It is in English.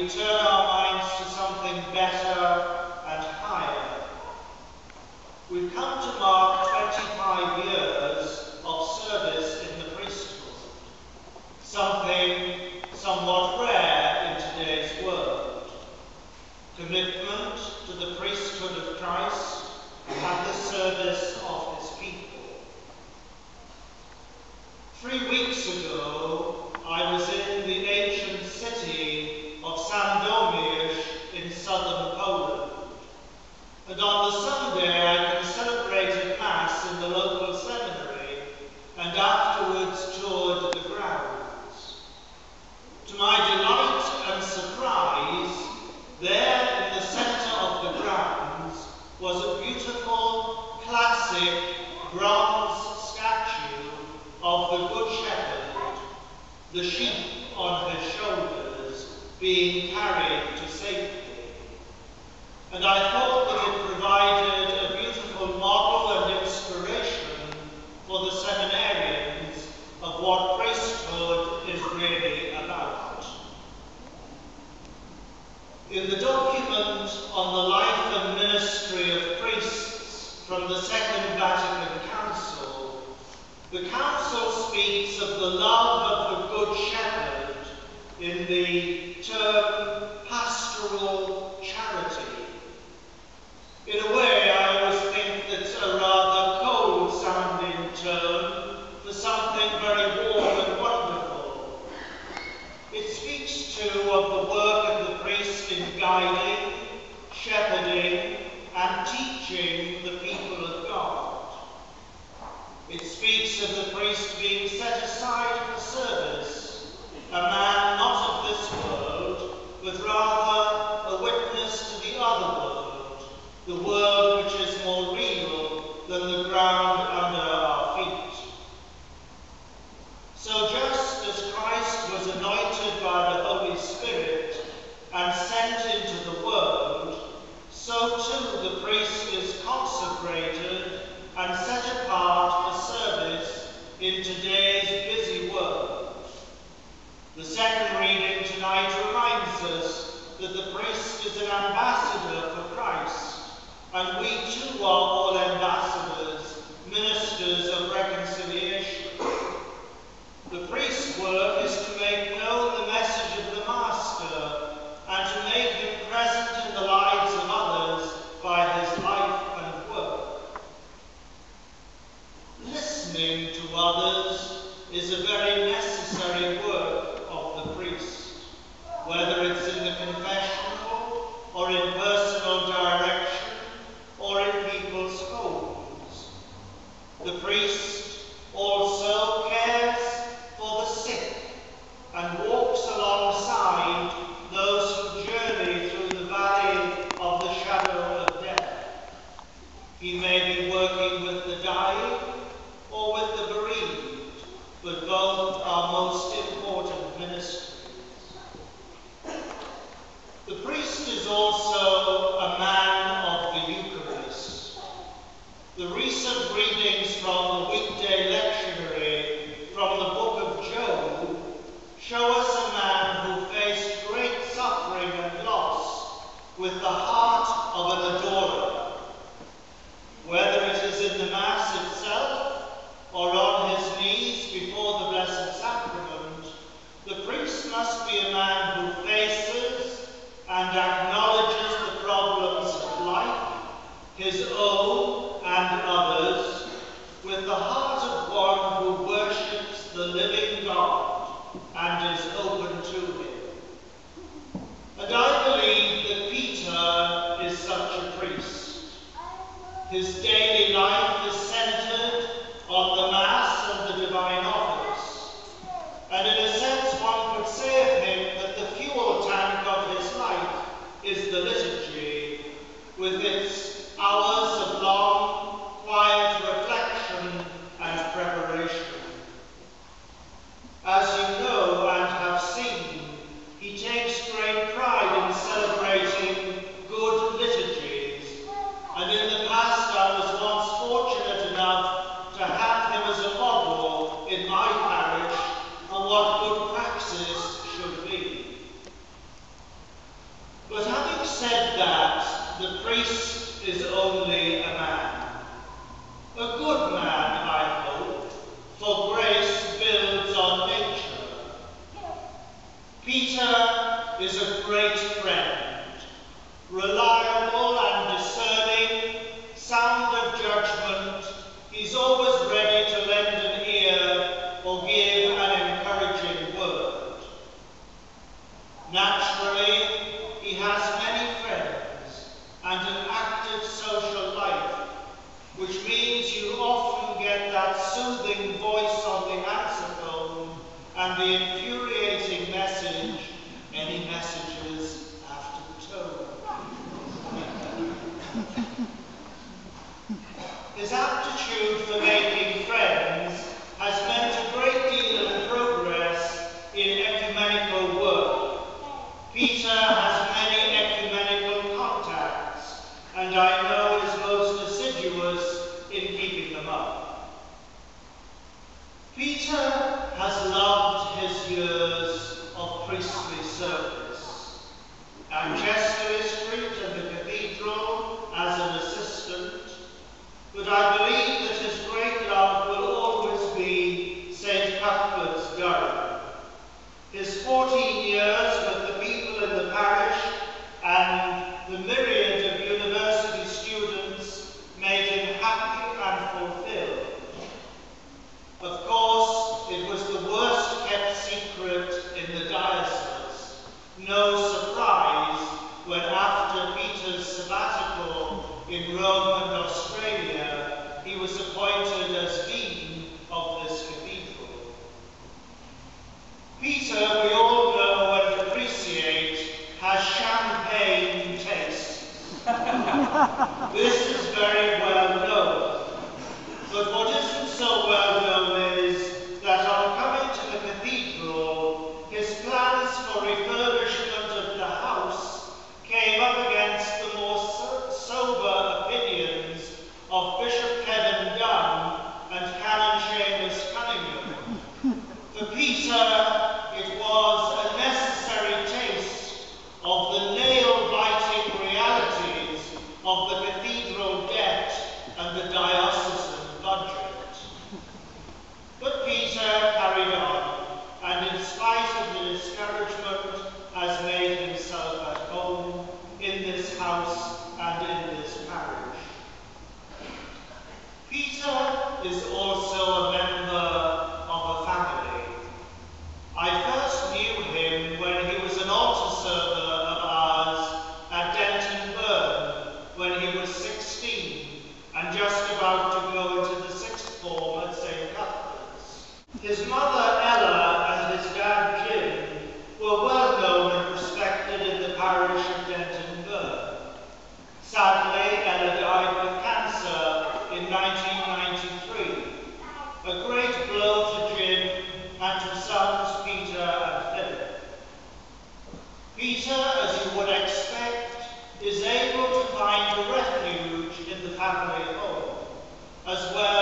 turn our minds to something better and higher. We've come to mark 25 years of service in the priesthood, something somewhat rare in today's world. Commitment to the priesthood of Christ and the service of his people. 3 weeks ago, I was in the ancient city of Sandomierz in southern Poland, and on the Sunday I celebrated Mass in the local seminary and afterwards toured the grounds. To my delight and surprise, there in the centre of the grounds was a beautiful, classic bronze statue of the Good Shepherd, the sheep on his shoulders being carried to safety. And I thought that it provided a beautiful model and inspiration for the seminarians of what priesthood is really about. In the document on the life and ministry of priests from the Second Vatican Council, the Council speaks of the love of the Good Shepherd in the term pastoral charity. In a way, I always think that's a rather cold-sounding term for something very warm and wonderful. It speaks too of the work of the priest in guiding, shepherding, and teaching the people of God. It speaks of the priest being set aside for service, a man not of this world, but rather a witness to the other world, the world which is more real than the ground under our feet. So just as Christ was anointed by the Holy Spirit and sent into the world, so too the priest is consecrated and set apart for service in today's busy world. The second reading tonight reminds us that the priest is an ambassador for Christ, and we too are all ambassadors, ministers of reconciliation. The priest's work is to make known the message of the Master and to make him present in the lives of others by his life and work. Listening to others is a very necessary work of the priest, whether it's in the confessional or in personal direction or in people's homes. The priest also cares for the sick and walks alongside those who journey through the valley of the shadow of death. He may be working with the dying or with the bereaved, but both are most important ministries. The priest is also a man of the Eucharist. The recent readings from the weekday lectionary from the book of Job show us a man who faced great suffering and loss with the heart of an adorer. Whether it is in the Mass itself or on his knees before the Blessed Sacrament, the priest must be a man who faces and acknowledges the problems of life, his own and others, with the heart of one who worships the living God and is open to him. And I believe that Peter is such a priest. His daily life is centered on the Mass and the divine office. And in a sense, one could say of him that the fuel tank of his life is the liturgy, with its hours of long, quiet reflection and preparation. As you know and have seen, he takes great pride in celebrating good liturgies, and in the past I was Having said that, the priest is only a man. A good man, I hope, for grace builds on nature. Peter is a great friend, reliable and discerning, sound of judgment. He's always ready to lend an ear or give an encouraging word. Naturally, he has many friends and an active social life, which means you often get that soothing voice on the answer phone and the infuriating message, any messages after the tone. His aptitude for making friends has meant a great deal of progress in ecumenical work. Peter has many ecumenical contacts, and I know is most assiduous in keeping them up. Peter has loved his years of priestly service. At Chester Street and the Cathedral as an assistant, but I believe that his great love will always be St. Cuthbert's Durham. His 14 years with the people in the parish and the myriad of university students made him happy and fulfilled. Of course, it was the worst kept secret in the diocese. No surprise when after Peter's sabbatical in Rome and Australia, he was appointed as Dean of this cathedral. Peter, we all know and appreciate, has champagne taste. This is very well known. But what isn't so well known is that on coming to the cathedral, his plans for refurbishment of the house came up against the more sober opinions of Bishop Kevin Gallagher and Canon Seamus Cunningham. For Peter, it was a necessary taste of the nail-biting realities of the cathedral debt and the diocesan budget. But Peter carried on, and in spite of the discouragement, has made himself at home in this house and in this parish. Peter is also a member of a family. I first knew him when he was an altar server of ours at Denton Burn when he was 16 and just about to go into the sixth form at St. Cuthbert's. His mother Ella and his dad Jim were well known and respected in the parish of Denton Burn. Sadly, Ella died with cancer in 1993, a great blow to Jim and to sons Peter and Philip. Peter, as you would expect, is able to find a refuge in the family home, as well